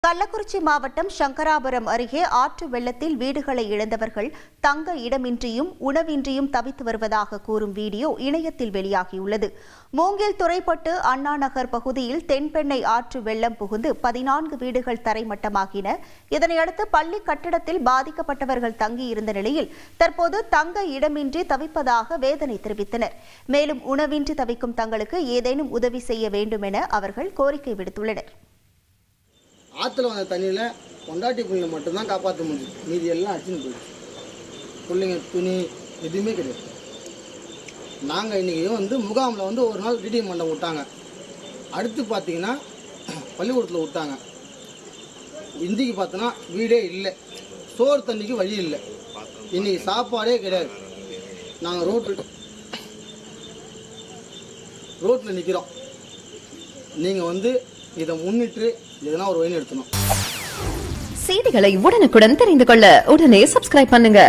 கள்ளக்குறிச்சி மாவட்டம் சங்கராபுரம் அருகே ஆற்று வெள்ளத்தில் வீடுகளை இழந்தவர்கள் தங்க இடமின்றியும் உணவின்றியும் தவித்து வருவதாக கூறும் வீடியோ இணையத்தில் வெளியாகியுள்ளது. மூங்கில் துறைப்பட்டு அண்ணா நகர் பகுதியில் தென்பெண்ணை ஆற்று வெள்ளம் புகுந்து 14 வீடுகள் தரைமட்டமாகின. இதனையடுத்து பள்ளி கட்டிடத்தில் பாதிக்கப்பட்டவர்கள் தங்கியிருந்த நிலையில் தற்போது தங்க இடமின்றி தவிப்பதாக வேதனை தெரிவித்தனர். மேலும் உணவின்றி தவிக்கும் தங்களுக்கு ஏதேனும் உதவி செய்ய வேண்டும் என அவர்கள் கோரிக்கை விடுத்துள்ளனர். ஆற்றுல வந்த தண்ணியில் பொண்டாட்டி பிள்ளைங்க மட்டும்தான் காப்பாற்ற முடியும். மீதி எல்லாம் அடிச்சுன்னு போயிடுச்சு. பிள்ளைங்க துணி எதுவுமே கிடையாது. நாங்கள் இன்றைக்கி முகாமில் ஒரு நாள் ரீடிங் மண்டபம் விட்டாங்க. அடுத்து பார்த்தீங்கன்னா பள்ளிக்கூடத்தில் விட்டாங்க. இன்றைக்கி பார்த்தோன்னா வீடே இல்லை, சோறு தண்ணிக்கு வழி இல்லை, இன்றைக்கி சாப்பாடே கிடையாது. நாங்கள் ரோட்டில் நிற்கிறோம். நீங்கள் இதை முன்னிட்டு எதனா ஒரு வழி எடுத்தணும். செய்திகளை உடனுக்குடன் தெரிந்து கொள்ள உடனே சப்ஸ்கிரைப் பண்ணுங்க.